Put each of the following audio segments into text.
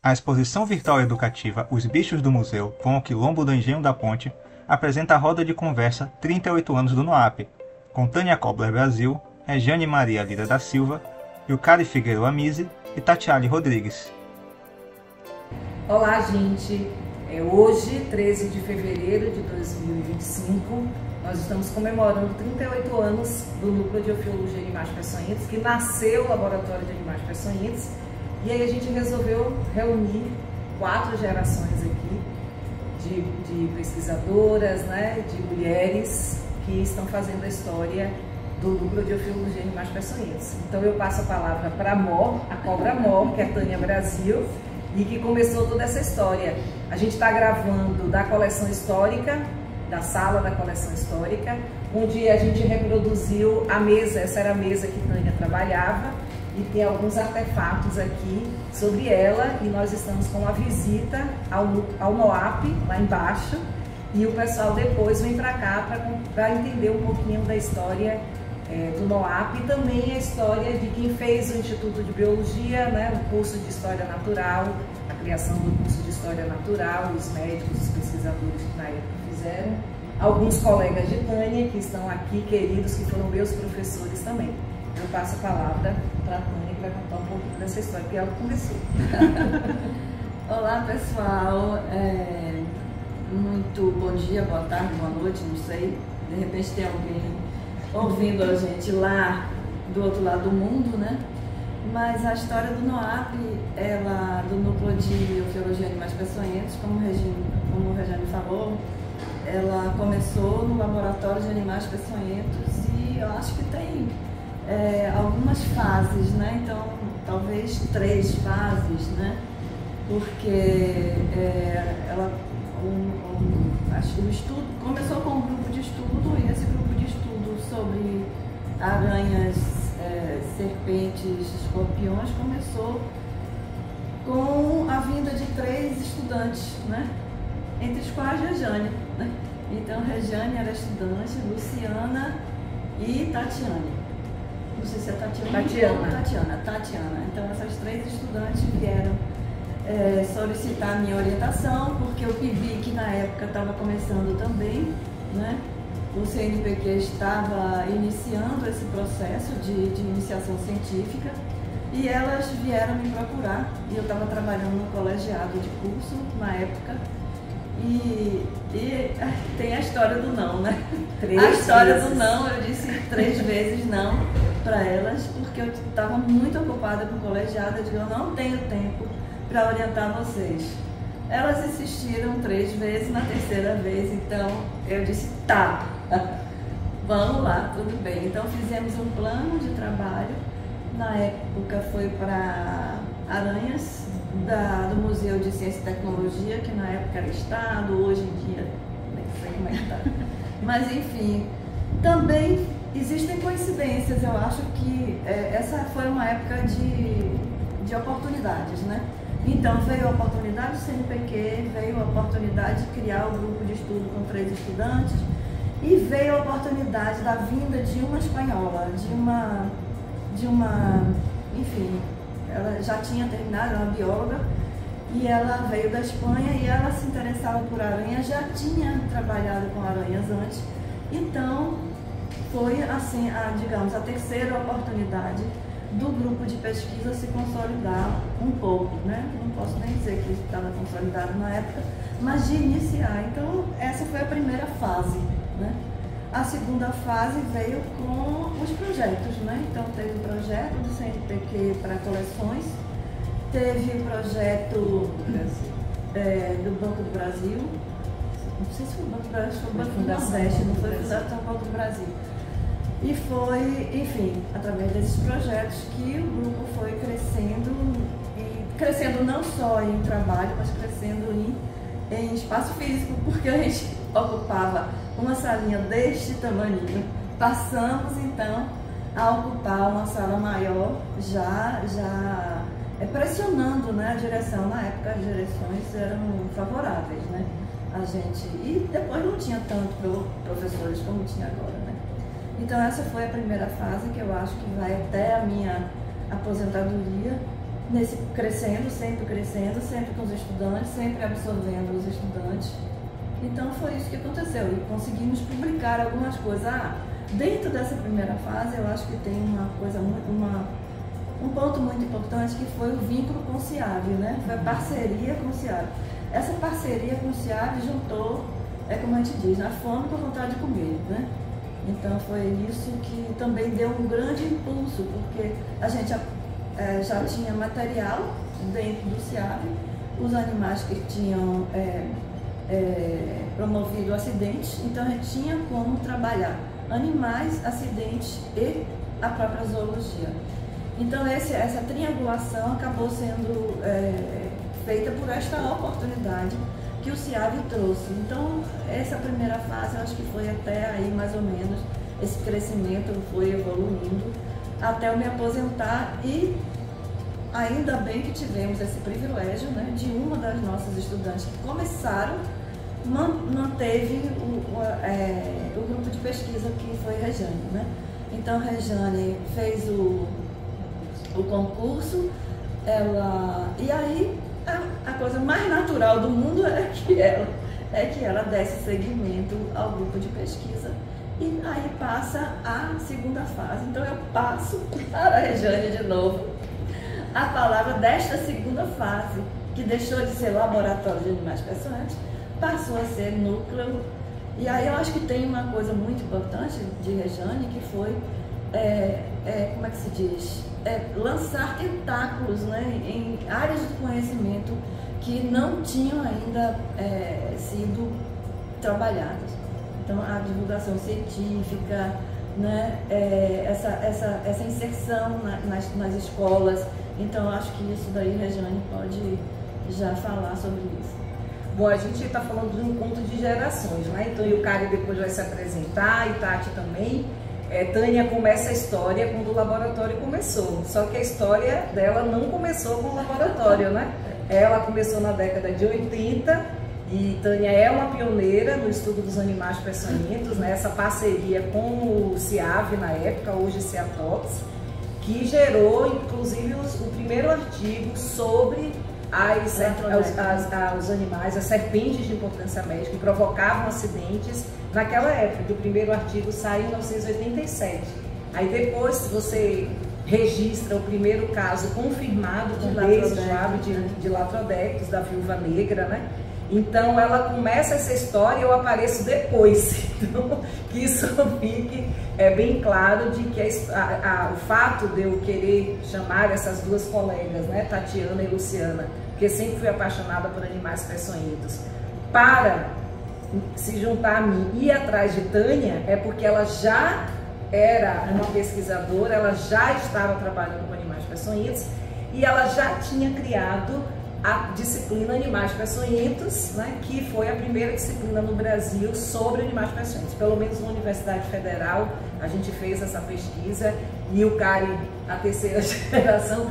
A exposição virtual educativa Os Bichos do Museu vão ao Quilombo do Engenho da Ponte apresenta a roda de conversa 38 anos do NOAP, com Tânia Kobler Brasil, Regiane Maria Lira da Silva, Yucari Figueiredo Amize e Tatiane Rodrigues. Olá, gente! Hoje, 13 de fevereiro de 2025, nós estamos comemorando 38 anos do Núcleo de Ofiologia de Animais Peçonhentos, que nasceu o Laboratório de Animais Peçonhentos, e aí a gente resolveu reunir 4 gerações aqui de pesquisadoras, né, de mulheres que estão fazendo a história do Núcleo de Ofiologia de Animais Peçonhentos. Então eu passo a palavra para a Mor, a Cobra Mor, que é a Tânia Brasil, e que começou toda essa história. A gente está gravando da coleção histórica, da sala da coleção histórica, onde a gente reproduziu a mesa, essa era a mesa que Tânia trabalhava, e tem alguns artefatos aqui sobre ela, e nós estamos com uma visita ao NOAP, lá embaixo, e o pessoal depois vem para cá para entender um pouquinho da história do NOAP e também a história de quem fez o Instituto de Biologia, né, o curso de História Natural, a criação do curso de História Natural, os médicos, os pesquisadores que na época fizeram, alguns colegas de Tânia que estão aqui, queridos, que foram meus professores também. Eu passo a palavra para a Tânia para contar um pouquinho dessa história, porque ela começou. Olá, pessoal. Muito bom dia, boa tarde, boa noite, não sei. De repente tem alguém ouvindo a gente lá do outro lado do mundo, né? Mas a história do NOAP, do Núcleo de Ofiologia de Animais Peçonhentos, como o Regiane falou, ela começou no Laboratório de Animais Peçonhentos e eu acho que tem algumas fases, né? Então, talvez 3 fases, né? Porque o estudo começou com um grupo de estudo e esse grupo de estudo sobre aranhas, serpentes, escorpiões começou com a vinda de 3 estudantes, né? Entre os quais Regiane, né? Então Regiane era estudante, Luciana e Tatiane. Não sei se é Tatiana. Então essas 3 estudantes vieram solicitar a minha orientação, porque o PIBIC na época estava começando também, né? O CNPq estava iniciando esse processo de iniciação científica e elas vieram me procurar e eu estava trabalhando no colegiado de curso na época e tem a história do não, né? A história do não, eu disse 3 vezes não para elas, porque eu estava muito ocupada com o colegiado, eu digo, eu não tenho tempo para orientar vocês. Elas insistiram 3 vezes, na terceira vez, então eu disse, tá, vamos lá, tudo bem. Então fizemos um plano de trabalho, na época foi para aranhas do Museu de Ciência e Tecnologia, que na época era Estado, hoje em dia, nem sei como é que está. Mas enfim, também existem coincidências, eu acho que essa foi uma época de oportunidades, né? Então veio a oportunidade do CNPq, veio a oportunidade de criar o grupo de estudo com 3 estudantes e veio a oportunidade da vinda de uma espanhola, enfim, ela já tinha terminado, era uma bióloga, e ela veio da Espanha e ela se interessava por aranhas, já tinha trabalhado com aranhas antes, então foi assim, digamos, a terceira oportunidade do grupo de pesquisa se consolidar um pouco, né? Não posso nem dizer que estava consolidado na época, mas de iniciar. Então, essa foi a primeira fase, né? A segunda fase veio com os projetos, né? Então, teve o projeto do CNPq para coleções, teve o projeto do Banco do Brasil, não sei se foi o Banco do Brasil, foi o Banco do Nordeste, não foi o Fundação Banco do Brasil. E foi, enfim, através desses projetos que o grupo foi crescendo, e crescendo não só em trabalho, mas crescendo em espaço físico, porque a gente ocupava uma salinha deste tamanho. Passamos então a ocupar uma sala maior, já pressionando, né, a direção. Na época as direções eram favoráveis, né, a gente, e depois não tinha tanto professores como tinha agora, né. Então essa foi a primeira fase, que eu acho que vai até a minha aposentadoria, crescendo, sempre com os estudantes, sempre absorvendo os estudantes. Então foi isso que aconteceu e conseguimos publicar algumas coisas. Dentro dessa primeira fase, eu acho que tem um ponto muito importante que foi o vínculo com o CIAV, né? Foi a parceria com o CIAV. Essa parceria com o CIAV juntou, como a gente diz, a fome com a vontade de comer, né? Então foi isso que também deu um grande impulso, porque a gente já tinha material dentro do CIAV, os animais que tinham promovido acidentes, então a gente tinha como trabalhar animais, acidentes e a própria zoologia. Então essa triangulação acabou sendo feita por esta oportunidade que o CIAV trouxe. Então essa primeira fase, eu acho que foi até aí mais ou menos, esse crescimento foi evoluindo até eu me aposentar e ainda bem que tivemos esse privilégio, né, de uma das nossas estudantes que começaram, manteve o grupo de pesquisa que foi Rejane, né? Então Rejane fez o concurso, e aí a coisa mais natural do mundo é que ela desse seguimento ao grupo de pesquisa e aí passa a segunda fase. Então eu passo para a Rejane de novo a palavra desta segunda fase, que deixou de ser laboratório de animais peçonhentos, passou a ser núcleo. E aí eu acho que tem uma coisa muito importante de Rejane, que foi, como é que se diz? Lançar tentáculos, né, em áreas de conhecimento que não tinham ainda sido trabalhadas. Então a divulgação científica, né, essa inserção nas escolas. Então eu acho que isso daí Rejane pode já falar sobre isso. Bom, a gente está falando de um encontro de gerações, né? Então o Cário depois vai se apresentar, e Tati também. Tânia começa a história quando o laboratório começou, só que a história dela não começou com o laboratório, né? Ela começou na década de 80 e Tânia é uma pioneira no estudo dos animais peçonhentos, né? Essa parceria com o CIAV na época, hoje CIATOPS, que gerou inclusive o primeiro artigo sobre os animais, as serpentes de importância médica que provocavam acidentes naquela época, que o primeiro artigo saiu em 1987. Aí depois você registra o primeiro caso confirmado com base de Latrodectus, da viúva negra, né? Então ela começa essa história e eu apareço depois. Então, que isso fique bem claro de que o fato de eu querer chamar essas duas colegas, né, Tatiana e Luciana, porque sempre fui apaixonada por animais peçonhentos, para se juntar a mim e ir atrás de Tânia, é porque ela já era uma pesquisadora, ela já estava trabalhando com animais peçonhentos e ela já tinha criado a disciplina Animais Peçonhentos, né, que foi a primeira disciplina no Brasil sobre animais peçonhentos. Pelo menos na Universidade Federal a gente fez essa pesquisa e o Cário, a terceira geração,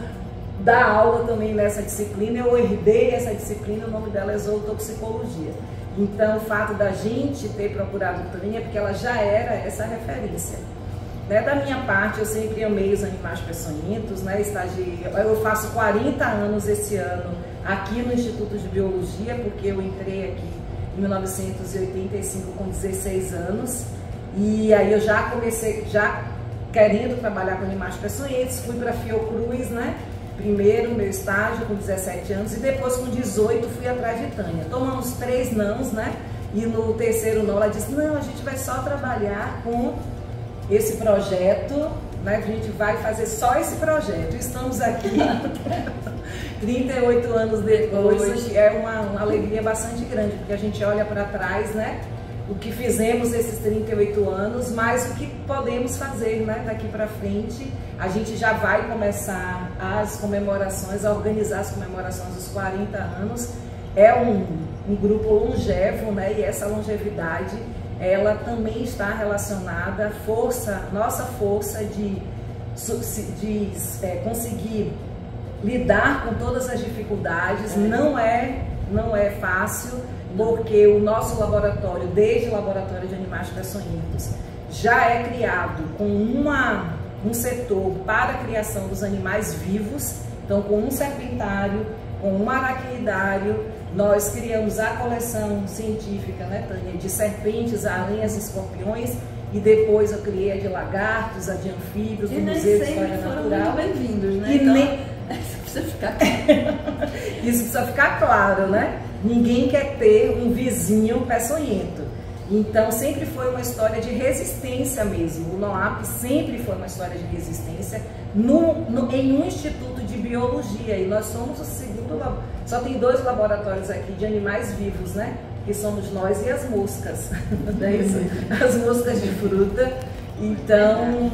dá aula também nessa disciplina. Eu herdei essa disciplina, o nome dela é zootoxicologia. Então o fato da gente ter procurado Tânia é porque ela já era essa referência. Né, da minha parte, eu sempre amei os animais peçonhentos, né, eu faço 40 anos esse ano aqui no Instituto de Biologia, porque eu entrei aqui em 1985 com 16 anos, e aí eu já comecei, querendo trabalhar com animais peçonhentos, fui para a Fiocruz, né, primeiro meu estágio com 17 anos, e depois com 18 fui atrás de Tânia. Tomamos 3 nãos, né, e no terceiro não ela disse, não, a gente vai só trabalhar com esse projeto, né? A gente vai fazer só esse projeto. Estamos aqui 38 anos depois, é uma alegria bastante grande, porque a gente olha para trás, né? O que fizemos esses 38 anos, mas o que podemos fazer, né? Daqui para frente. A gente já vai começar as comemorações, a organizar as comemorações dos 40 anos. É um grupo longevo, né? E essa longevidade, ela também está relacionada à nossa força de conseguir lidar com todas as dificuldades. Não é fácil, porque o nosso laboratório, desde o Laboratório de Animais Peçonhentos, já é criado com um setor para a criação dos animais vivos, Então, com um serpentário, com um aracnidário, nós criamos a coleção científica, né, Tânia, de serpentes, aranhas e escorpiões, e depois eu criei a de lagartos, a de anfíbios, do Museu de História Natural. Bem-vindos, né? E então, nem... isso precisa ficar Isso precisa ficar claro, né? Ninguém quer ter um vizinho peçonhento. Então, sempre foi uma história de resistência mesmo. O NOAP sempre foi uma história de resistência em um instituto de biologia. E nós somos o segundo, só tem 2 laboratórios aqui de animais vivos, né? Que somos nós e as moscas, não é isso? As moscas de fruta. Então,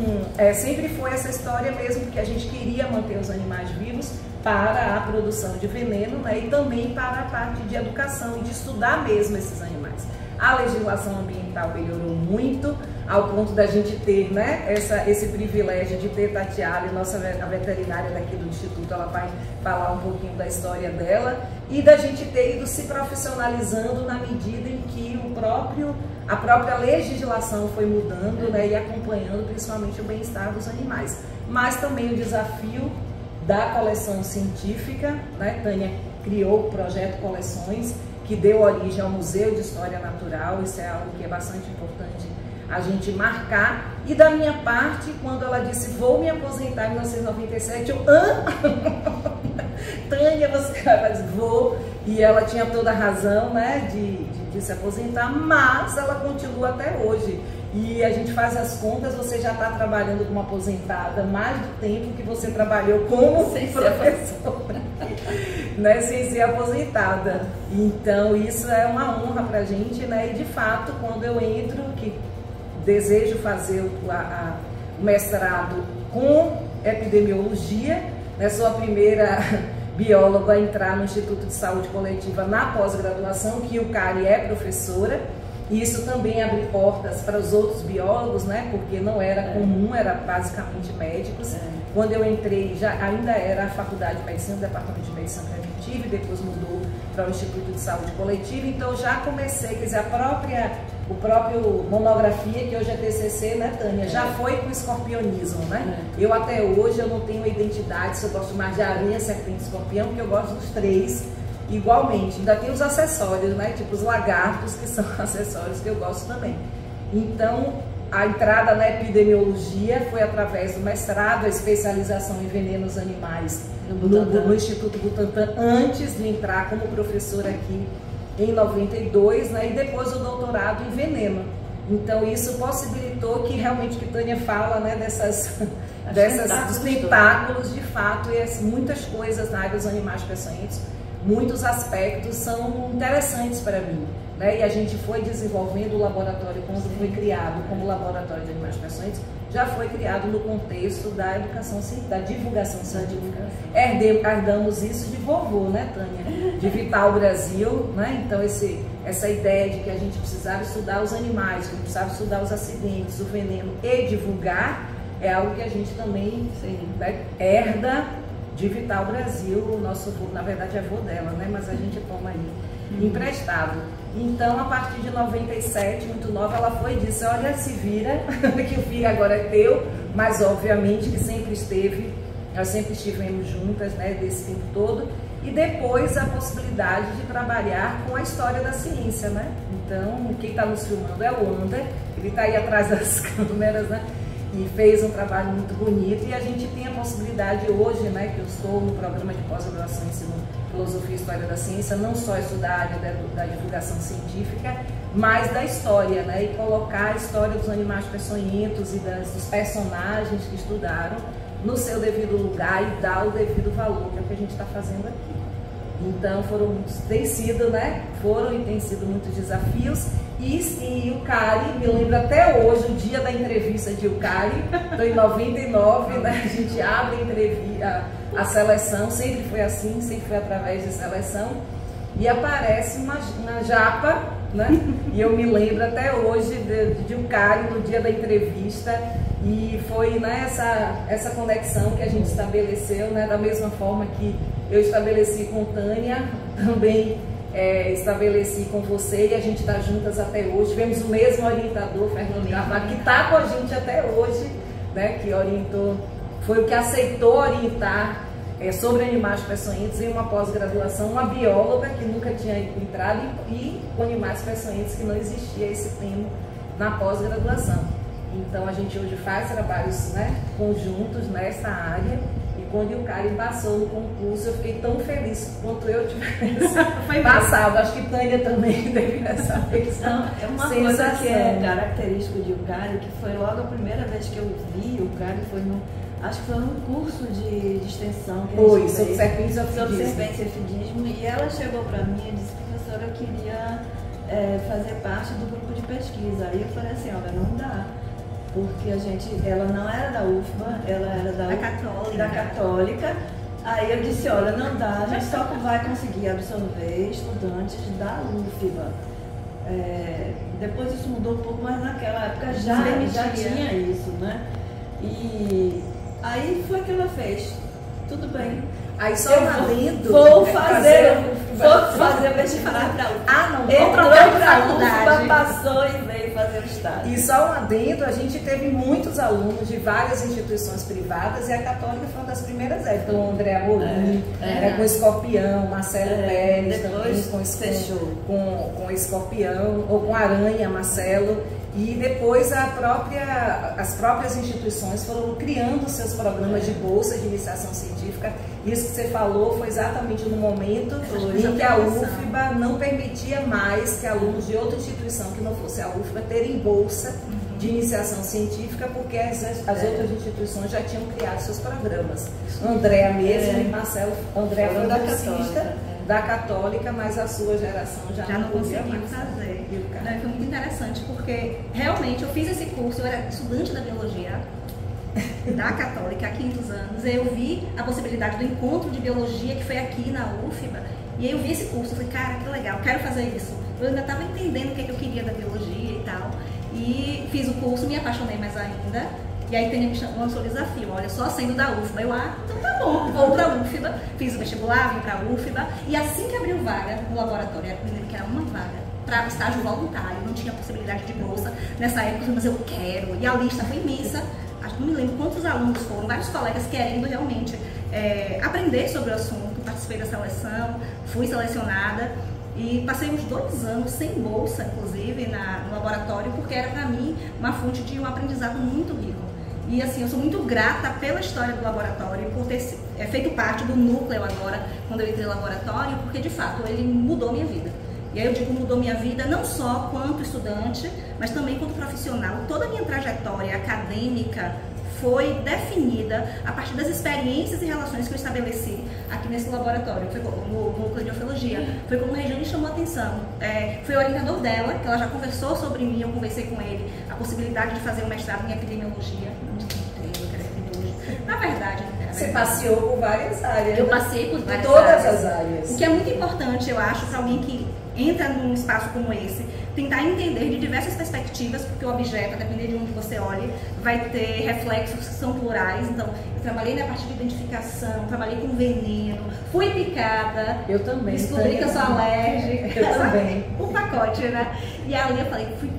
sempre foi essa história mesmo, porque a gente queria manter os animais vivos para a produção de veneno, né? E também para a parte de educação e de estudar mesmo esses animais. A legislação ambiental melhorou muito, ao ponto da gente ter, né, esse privilégio de ter Tatiana, a veterinária daqui do Instituto, ela vai falar um pouquinho da história dela, e da gente ter ido se profissionalizando na medida em que a própria legislação foi mudando, né, e acompanhando principalmente o bem-estar dos animais. Mas também o desafio da coleção científica, né, Tânia criou o projeto Coleções, que deu origem ao Museu de História Natural. Isso é algo que é bastante importante a gente marcar. E da minha parte, quando ela disse, vou me aposentar em 1997, eu, Tânia, você vai dizer, vou. E ela tinha toda a razão, né, de se aposentar, mas ela continua até hoje. E a gente faz as contas, você já está trabalhando como aposentada mais do tempo que você trabalhou como professora, né, sem ser aposentada. Então isso é uma honra para a gente, né? E de fato, quando eu entro, que desejo fazer o mestrado com epidemiologia, né, sou a primeira bióloga a entrar no Instituto de Saúde Coletiva na pós-graduação, que o Cari é professora. E isso também abre portas para os outros biólogos, né? Porque não era comum, era basicamente médicos. Quando eu entrei, ainda era a Faculdade de Medicina, o Departamento de Medicina Preventiva, e depois mudou para o Instituto de Saúde Coletiva. Então já comecei, quer dizer, o próprio monografia, que hoje é TCC, né, Tânia, já foi com escorpionismo, né? Eu até hoje eu não tenho identidade se eu gosto mais de aranha, serpente, escorpião, porque eu gosto dos 3 igualmente. Ainda tem os acessórios, né? Tipo os lagartos, que são acessórios que eu gosto também. Então, a entrada na epidemiologia foi através do mestrado, a especialização em venenos animais no Instituto Butantan, antes de entrar como professora aqui em 92, né? E depois o doutorado em veneno. Então, isso possibilitou que realmente, que Tânia fala, né, dos tentáculos, de fato, e muitas coisas na área dos animais peçonhentos. Muitos aspectos são interessantes para mim, né? E a gente foi desenvolvendo o laboratório, quando foi criado como laboratório de animais peçonhentos, já foi criado no contexto da educação, da divulgação científica. Herdamos isso de vovô, né, Tânia? De Vital Brasil, né? Então essa ideia de que a gente precisava estudar os animais, que a gente precisava estudar os acidentes, o veneno e divulgar, é algo que a gente também, né, herda de Vital Brasil, o nosso avô, na verdade é avô dela, né? Mas a gente toma aí emprestado. Então, a partir de 97, muito nova, ela foi e disse, olha, se vira, que o filho agora é teu, mas obviamente que sempre esteve, nós sempre estivemos juntas, né, desse tempo todo. E depois a possibilidade de trabalhar com a história da ciência, né? Então, quem está nos filmando é o Ander, ele está aí atrás das câmeras, né? E fez um trabalho muito bonito, e a gente tem a possibilidade hoje, né, que eu estou no programa de pós-graduação em ensino filosofia e história da ciência, não só estudar a área da divulgação científica, mas da história, né, e colocar a história dos animais peçonhentos e dos personagens que estudaram no seu devido lugar e dar o devido valor, que é o que a gente está fazendo aqui. Então tem sido muitos desafios. E o Cari, me lembro até hoje, o dia da entrevista de o Cari, então em 99, né, a gente abre a seleção, sempre foi assim, sempre foi através de seleção, e aparece uma japa, né, e eu me lembro até hoje de o Cari no dia da entrevista, e foi, né, essa conexão que a gente estabeleceu, né, da mesma forma que eu estabeleci com Tânia, também estabeleci com você, e a gente está juntas até hoje. Tivemos o mesmo orientador, Fernando Carvalho, que está com a gente até hoje, né, que orientou, foi o que aceitou orientar sobre animais peçonhentos em uma pós-graduação, uma bióloga que nunca tinha entrado e com animais peçonhentos que não existia esse tema na pós-graduação. Então a gente hoje faz trabalhos, né, conjuntos nessa área. E quando o Karen passou no concurso, eu fiquei tão feliz quanto eu tivesse passado. Acho que Tânia também teve essa questão. É uma coisa que é característico de Karen, que foi logo a primeira vez que eu vi o Karen, acho que foi num curso de extensão que foi, sobre serpentes e ofidismo, e ela chegou para mim e disse: professora, eu queria fazer parte do grupo de pesquisa. Aí eu falei assim: olha, não dá, porque ela não era da UFBA, ela era da Católica. Aí eu disse: olha, não dá, a gente só vai conseguir absorver estudantes da UFBA. Depois isso mudou um pouco, mas naquela época já tinha isso, né? E aí foi que ela fez. Tudo bem. Aí só vou fazer o vestibular para UFBA. Ah, não, entrou para a UFBA, passou e veio fazer o estágio. E só um adendo, a gente teve muitos alunos de várias instituições privadas e a Católica foi uma das primeiras. Então, o André Amorim, com Escorpião, Marcelo Pérez também com Escorpião, ou com Aranha, Marcelo. E depois as próprias instituições foram criando seus programas de bolsa de iniciação científica. Isso que você falou foi exatamente no momento em que a UFBA não permitia mais que alunos de outra instituição que não fosse a UFBA terem bolsa de iniciação científica, porque as outras instituições já tinham criado seus programas. Andréa mesmo e Marcelo. André foi da Católica, mas a sua geração já não conseguiu fazer. Foi muito interessante, porque realmente eu fiz esse curso, eu era estudante da biologia da Católica há 500 anos, eu vi a possibilidade do encontro de biologia que foi aqui na UFBA, e aí eu vi esse curso, eu falei: cara, que legal, quero fazer isso. Eu ainda estava entendendo o que eu queria da biologia e tal, e fiz o curso, me apaixonei mais ainda. E aí Tânia me lançou o desafio: olha, só sendo da UFBA. Eu, então tá bom, vou pra UFBA. Fiz o vestibular, vim pra UFBA. E assim que abriu vaga no laboratório, eu lembro que era uma vaga para estágio voluntário, não tinha possibilidade de bolsa. Nessa época, mas eu quero. E a lista foi imensa. Acho que não me lembro quantos alunos foram, vários colegas querendo realmente aprender sobre o assunto. Participei da seleção, fui selecionada. E passei uns 2 anos sem bolsa, inclusive, no laboratório, porque era para mim uma fonte de um aprendizado muito rico. E assim, eu sou muito grata pela história do laboratório, por ter feito parte do núcleo agora, quando eu entrei no laboratório, porque de fato ele mudou minha vida. E aí eu digo mudou minha vida não só quanto estudante, mas também quanto profissional. Toda a minha trajetória acadêmica foi definida a partir das experiências e relações que eu estabeleci aqui nesse laboratório, foi no núcleo de ufologia. Foi como o Regiane chamou a atenção. Foi o orientador dela, que ela já conversou sobre mim, eu conversei com ele, a possibilidade de fazer um mestrado em epidemiologia. Na verdade, você passeou por várias áreas. Eu passei por várias todas as áreas. O que é muito importante, eu acho, para alguém que entra num espaço como esse, tentar entender de diversas perspectivas, porque o objeto, a depender de onde você olhe, vai ter reflexos que são plurais. Então, eu trabalhei na parte de identificação, trabalhei com veneno, fui picada. Eu também. Descobri que eu sou alérgica. Eu também. O pacote, né? E ali eu falei, fui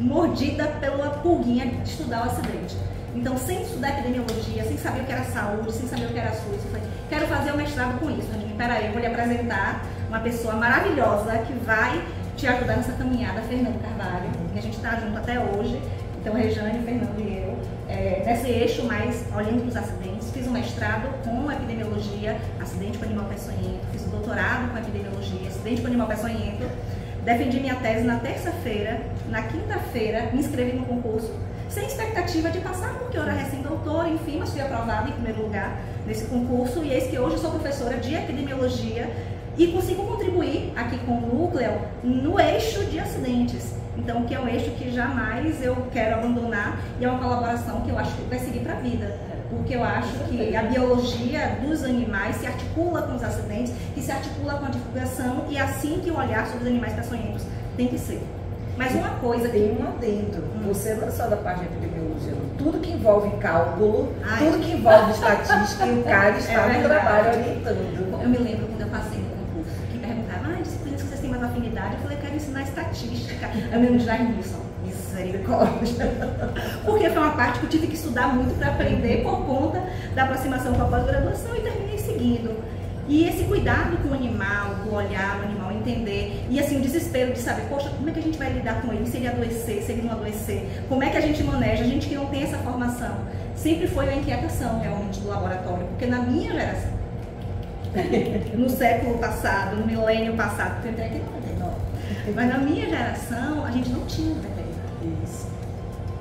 mordida pela pulguinha de estudar o acidente. Então, sem estudar epidemiologia, sem saber o que era saúde, sem saber o que era SUS, eu falei, quero fazer o mestrado com isso. Peraí, eu vou lhe apresentar uma pessoa maravilhosa que vai te ajudar nessa caminhada, Fernando Carvalho, que a gente está junto até hoje. Então, Regiane, Fernando e eu, nesse eixo mais olhando para os acidentes. Fiz um mestrado com epidemiologia, acidente com animal peçonhento, fiz um doutorado com epidemiologia, acidente com animal peçonhento. Defendi minha tese na terça-feira, na quinta-feira me inscrevi no concurso, sem expectativa de passar, porque eu era recém-doutora, enfim, mas fui aprovada em primeiro lugar nesse concurso, e eis que hoje eu sou professora de epidemiologia e consigo contribuir aqui com o núcleo no eixo de acidentes. Então, que é um eixo que jamais eu quero abandonar, e é uma colaboração que eu acho que vai seguir para a vida, porque eu acho que a biologia dos animais se articula com os acidentes, que se articula com a divulgação, e assim que o olhar sobre os animais peçonhentos tem que ser. Mas uma coisa tem um adendo, você não é só da parte de epidemiologia, tudo que envolve cálculo, tudo que envolve estatística, e o cara está no trabalho orientando. Eu me lembro quando eu passei no concurso, que perguntavam, disciplinas que vocês têm mais afinidade, eu falei, eu quero ensinar estatística. Eu me lembro de Jair Nilson. Misericórdia. Porque foi uma parte que eu tive que estudar muito para aprender por conta da aproximação com a pós-graduação e terminei seguindo. E esse cuidado com o animal, o olhar no animal, entender, e assim o desespero de saber, poxa, como é que a gente vai lidar com ele se ele adoecer, se ele não adoecer, como é que a gente maneja, a gente que não tem essa formação. Sempre foi a inquietação realmente do laboratório, porque na minha geração, no século passado, no milênio passado, porque eu entrei aqui em 99, mas na minha geração a gente não tinha veterinário. Isso.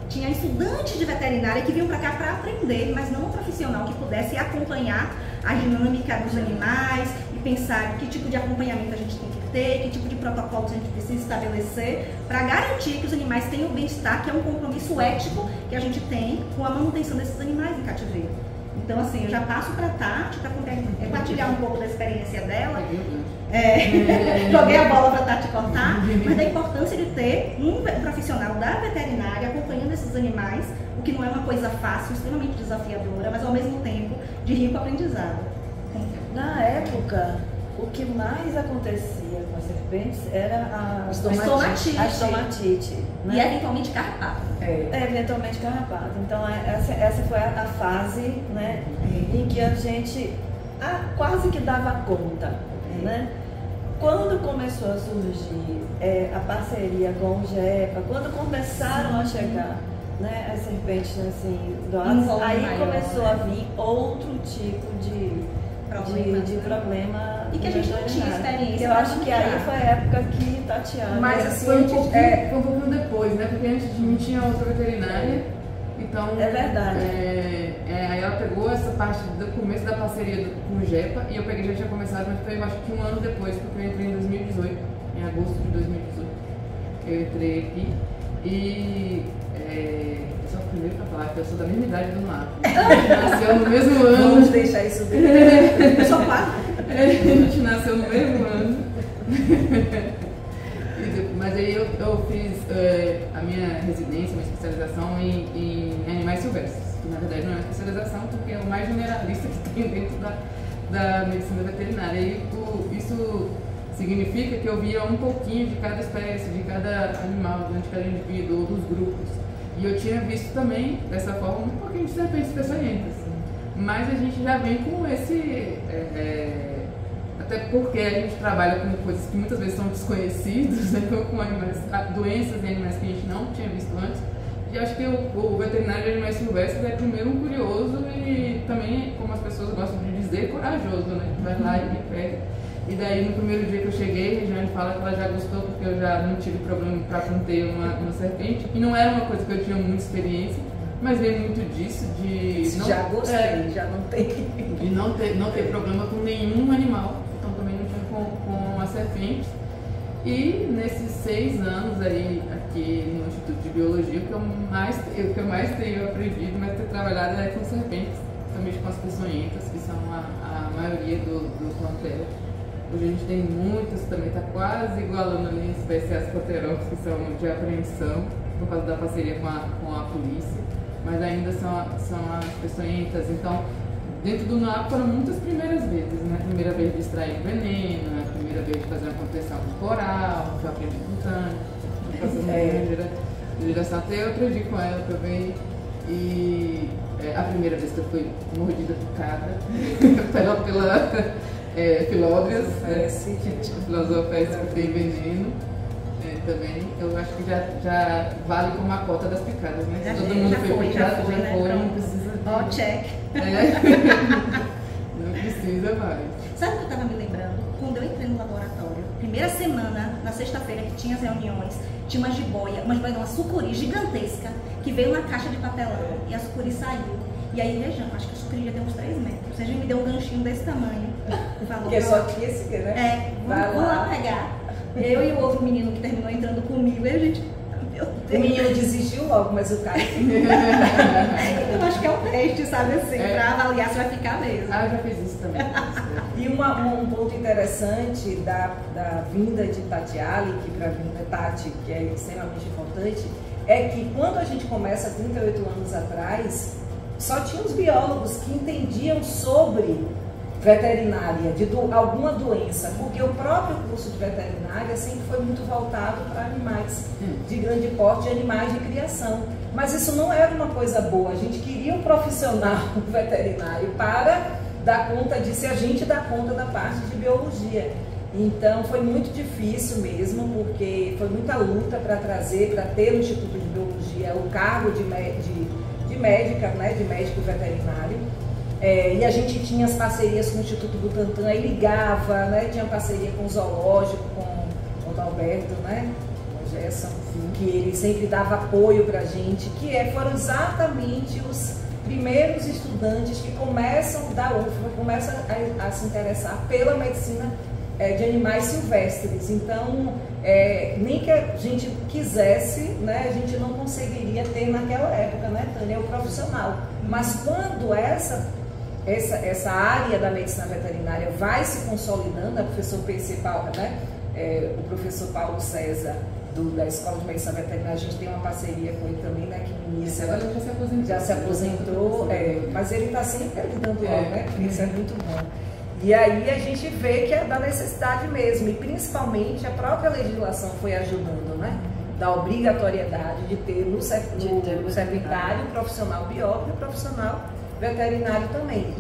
Tinha estudantes de veterinária que vinham para cá para aprender, mas não um profissional que pudesse acompanhar a dinâmica dos animais e pensar que tipo de acompanhamento a gente tem que ter, que tipo de protocolos a gente precisa estabelecer para garantir que os animais tenham o bem-estar, que é um compromisso ético que a gente tem com a manutenção desses animais em cativeiro. Então, assim, eu já passo para a Tati para compartilhar um pouco da experiência dela. Joguei a bola para a Tati cortar, mas da importância de ter um profissional da veterinária acompanhando esses animais, o que não é uma coisa fácil, extremamente desafiadora, mas ao mesmo tempo de rico aprendizado. Na época, o que mais acontecia com as serpentes era a estomatite, né? E eventualmente carrapato. Eventualmente carrapato. Então essa foi a fase, né, em que a gente quase que dava conta, né? Quando começou a surgir a parceria com o GEPA, quando começaram a chegar, né, as serpentes assim, aí maior, começou a vir outro tipo de problema. E que a gente não tinha experiência. Eu acho que aí foi a época que Tatiana... Mas assim, foi um pouquinho depois, né? Porque antes de mim tinha outra veterinária. Então, é verdade. Aí ela pegou essa parte do começo da parceria com o GEPA e eu peguei, já tinha começado, mas foi, eu acho que um ano depois, porque eu entrei em 2018, em agosto de 2018. Eu entrei aqui e... eu sou a primeira pra falar que eu sou da mesma idade do NAP. A gente nasceu no mesmo ano. Vamos deixar isso bem. Eu sou quatro. A gente nasceu no mesmo ano. Mas aí eu fiz a minha residência, minha especialização em animais silvestres. Que na verdade não é uma especialização, porque é o mais generalista que tem dentro da medicina veterinária. E isso significa que eu via um pouquinho de cada espécie, de cada animal, de cada indivíduo, ou dos grupos. E eu tinha visto também, dessa forma, um pouquinho de serpentes peçonhentas. Mas a gente já vem com esse... até porque a gente trabalha com coisas que muitas vezes são desconhecidas, né? Com animais, doenças em animais que a gente não tinha visto antes. E acho que o veterinário de animais silvestres é primeiro um curioso e também, como as pessoas gostam de dizer, corajoso, né? Que vai lá e pega. E daí no primeiro dia que eu cheguei, a Regiane fala que ela já gostou porque eu já não tive problema para conter uma serpente. E não era uma coisa que eu tinha muita experiência, mas veio muito disso de... já gostei, já não tem... De não ter problema com nenhum animal, então também não tinha com a serpente. E nesses 6 anos aí aqui no Instituto de Biologia, o que eu mais tenho aprendido, mais ter trabalhado é com serpentes, também com as peçonhentas, que são a maioria do plantel. Hoje a gente tem muitas, também está quase igualando ali as espécies ascoterópicas, que são de apreensão, por causa da parceria com a polícia, mas ainda são as peçonhentas. Então, dentro do NAP foram muitas primeiras vezes, né? A primeira vez de extrair veneno, a primeira vez de fazer uma proteção corporal, que eu aprendi com Tânia, geração até eu aprendi com ela também. E a primeira vez que eu fui mordida picada pela Filódrias, Filosofés que tem veneno, também, eu acho que já vale como a cota das picadas, né? Todo mundo foi picado, já foi, não precisa... Ó, check. Não precisa mais. Sabe o que eu estava me lembrando? Quando eu entrei no laboratório, primeira semana, na sexta-feira que tinha as reuniões, tinha uma jiboia, uma sucuri gigantesca, que veio na caixa de papelão, e a sucuri saiu. E aí, vejam, acho que a sucuri já tem uns 3 metros. Você já me deu um ganchinho desse tamanho. Falou, porque só tinha esse, né? Vamos lá pegar. Eu e o outro menino que terminou entrando comigo, e a gente... Meu Deus. O menino desistiu logo, mas o cara... Eu acho que é um teste, sabe assim, pra avaliar se vai ficar mesmo. Eu já fiz isso também. E um ponto interessante da vinda de Tatiana, que para mim é Tati, que é extremamente importante, é que quando a gente começa 38 anos atrás, só tinha os biólogos que entendiam sobre veterinária, de alguma doença, porque o próprio curso de veterinária sempre foi muito voltado para animais de grande porte e animais de criação. Mas isso não era uma coisa boa, a gente queria um profissional veterinário para dar conta disso e a gente dá conta da parte de biologia. Então foi muito difícil mesmo, porque foi muita luta para trazer, para ter no Instituto de Biologia o cargo de médica, né, de médico veterinário. E a gente tinha as parcerias com o Instituto Butantan, aí ligava, né, tinha parceria com o zoológico, com o Alberto, né, o Gerson, que ele sempre dava apoio para a gente, foram exatamente os primeiros estudantes que começam da UFBA, começam a se interessar pela medicina de animais silvestres. Então, nem que a gente quisesse, né, a gente não conseguiria ter naquela época, né, Tânia, o profissional. Mas quando essa área da medicina veterinária vai se consolidando, o professor Paulo, né, o professor Paulo César, da Escola de Medicina Veterinária, a gente tem uma parceria com ele também, né, que no início agora já se aposentou, mas ele está sempre dando aula, né, isso é muito bom. E aí a gente vê que é da necessidade mesmo, e principalmente a própria legislação foi ajudando, né, da obrigatoriedade de ter no servitário o profissional biólogo e o profissional veterinário também.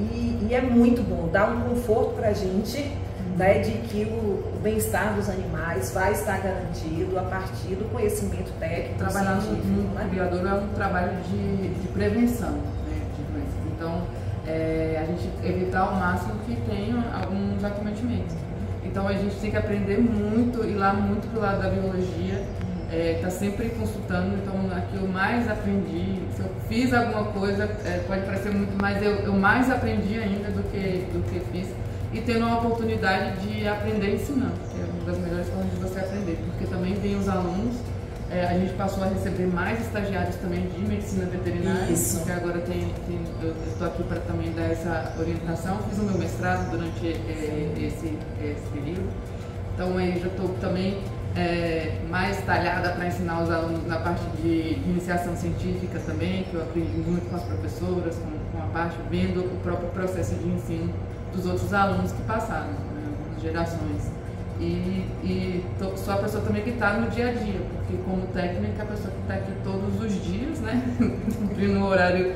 E é muito bom, dá um conforto para a gente, né, de que o bem-estar dos animais vai estar garantido a partir do conhecimento técnico. Trabalhar no criador é um trabalho de prevenção, né, de doenças. Então, a gente evitar ao máximo que tenha alguns acometimentos. Então, a gente tem que aprender muito, ir lá muito pro lado da biologia, tá sempre consultando. Então, aqui eu mais aprendi, se eu fiz alguma coisa, pode parecer muito, mas eu mais aprendi ainda do que fiz. E tendo a oportunidade de aprender ensinando, que é uma das melhores formas de você aprender, porque também vem os alunos, a gente passou a receber mais estagiários também de medicina veterinária, Isso. Porque agora eu estou aqui para também dar essa orientação, fiz o meu mestrado durante esse período, então aí já estou também mais talhada para ensinar os alunos na parte de iniciação científica também, que eu aprendi muito com as professoras, com a parte, vendo o próprio processo de ensino dos outros alunos que passaram, né, algumas gerações. Sou a pessoa também que está no dia a dia, porque como técnica, a pessoa que está aqui todos os dias, né, cumprindo o horário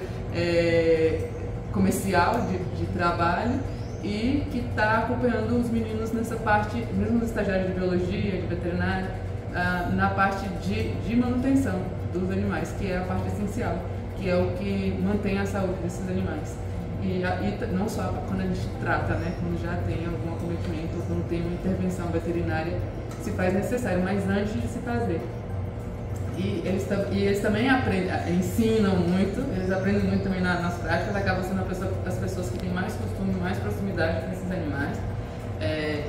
comercial de trabalho, e que está acompanhando os meninos nessa parte, mesmo os estagiários de biologia, de veterinária, na parte de manutenção dos animais, que é a parte essencial, que é o que mantém a saúde desses animais. E não só quando a gente trata, né, quando já tem algum acometimento ou quando tem uma intervenção veterinária, se faz necessário, mas antes de se fazer. E eles também ensinam muito, eles aprendem muito também nas práticas, acabam sendo as pessoas que têm mais costume, mais proximidade com esses animais.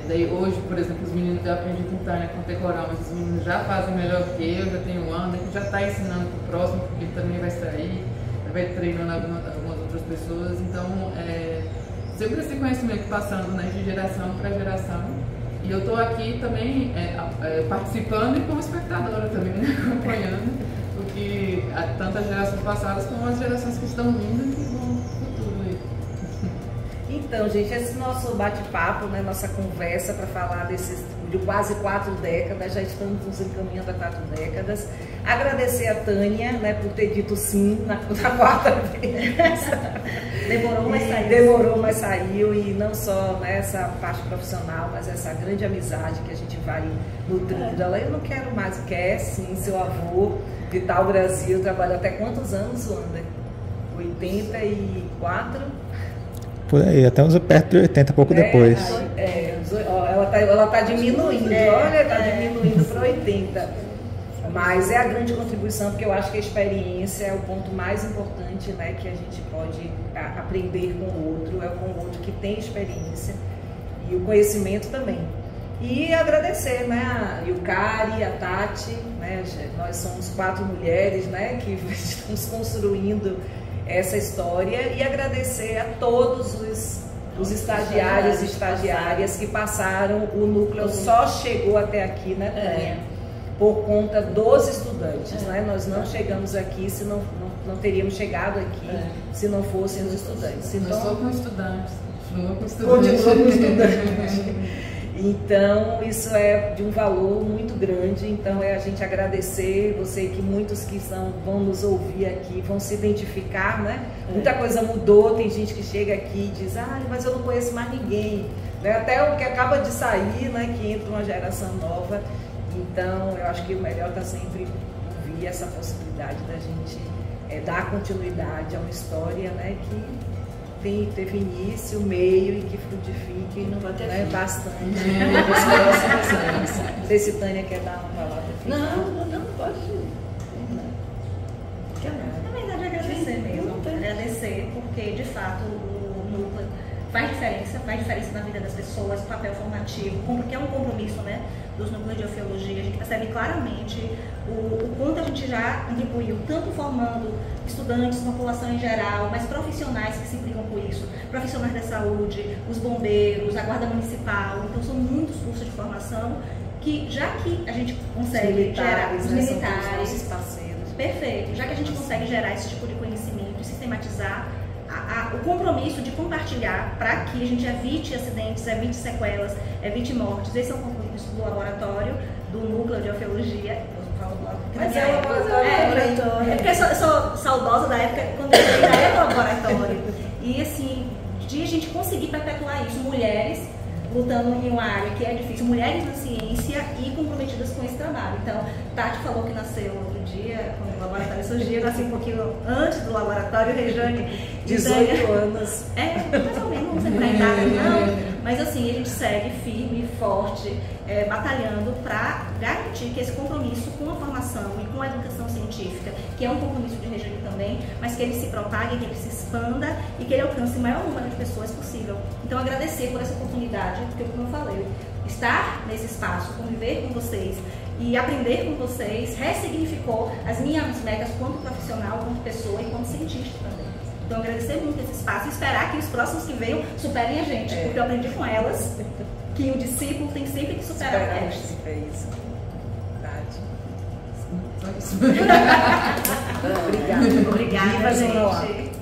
Daí hoje, por exemplo, os meninos, eu aprendi com Tânia, com Tecoral, mas os meninos já fazem melhor que eu, já tem um ano, já está ensinando para o próximo, porque ele também vai sair, vai treinando algumas outras pessoas, então sempre esse conhecimento passando, né, de geração para geração. E eu estou aqui também participando e como espectadora também, né, acompanhando, porque tantas gerações passadas como as gerações que estão vindo e que vão no futuro aí. Então, gente, esse nosso bate-papo, né, nossa conversa para falar de quase 4 décadas, já estamos nos encaminhando a 4 décadas. Agradecer a Tânia, né, por ter dito sim na 4ª vez. Demorou, mas saiu, e não só nessa parte profissional, mas essa grande amizade que a gente vai nutrindo. Ela, eu não quero mais, quer sim, seu avô, Vital Brasil, trabalha até quantos anos, Wander? 84? Por aí, até uns perto de 80, pouco depois. Ela tá diminuindo, olha, tá diminuindo para 80. Mas é a grande contribuição, porque eu acho que a experiência é o ponto mais importante, né, que a gente pode aprender com o outro, é com o outro que tem experiência, e o conhecimento também. E agradecer, né, a Yukari, a Tati, né, nós somos 4 mulheres, né, que estamos construindo essa história, e agradecer a todos os estagiários e estagiárias que passaram. O núcleo só chegou até aqui, né, Tânia? Por conta dos estudantes, né? Nós não chegamos aqui, se não teríamos chegado aqui se não fossem os estudantes. Então, só com estudantes, Continua com estudante. Continua com estudante. Então, isso é de um valor muito grande. Então, é a gente agradecer, você que muitos que vão nos ouvir aqui, vão se identificar, né? Muita coisa mudou, tem gente que chega aqui e diz, mas eu não conheço mais ninguém. Né? Até o que acaba de sair, né? Que entra uma geração nova. Então, eu acho que o melhor está sempre ouvir essa possibilidade da gente dar continuidade a uma história, né? Que teve início, meio e que frutifique bastante nos próximos anos. Não sei se Tânia quer dar uma palavra final. Não, pode. Na verdade, agradecer mesmo. Agradecer, porque de fato o núcleo faz diferença na vida das pessoas, o papel formativo, porque é um compromisso, né, dos núcleos de ofiologia. A gente percebe claramente o quanto a gente já contribuiu, tanto formando estudantes, população em geral, mas profissionais que se implicam com isso, profissionais da saúde, os bombeiros, a guarda municipal. Então são muitos cursos de formação que, já que a gente consegue gerar os militares, nossos parceiros. Perfeito, já que a gente consegue gerar esse tipo de conhecimento e sistematizar o compromisso de compartilhar para que a gente evite acidentes, evite sequelas, evite mortes. Esse é o compromisso do laboratório, do núcleo de ofiologia. Mas é o laboratório. É porque eu sou saudosa da época quando eu ainda era laboratório. E assim, de a gente conseguir perpetuar isso, mulheres lutando em uma área que é difícil, mulheres na ciência e comprometidas com esse trabalho. Então, Tati falou que nasceu outro dia, quando o laboratório surgiu, eu nasci um pouquinho antes do laboratório, Rejane. 18 anos. Mais ou menos, não sei pra idade, não. Mas assim, a gente segue firme, forte, batalhando para garantir que esse compromisso com a formação e com a educação científica, que é um compromisso de Rejane também, mas que ele se propague, que ele se expanda e que ele alcance o maior número de pessoas possível. Então, agradecer por essa oportunidade, porque, como eu falei, estar nesse espaço, conviver com vocês e aprender com vocês ressignificou as minhas metas quanto profissional, quanto pessoa e quanto cientista também. Então, agradecer muito esse espaço e esperar que os próximos que venham superem a gente, porque eu aprendi com elas que o discípulo tem sempre que superar o mestre. É isso. Verdade. Só isso. Obrigada. Obrigada, Viva gente.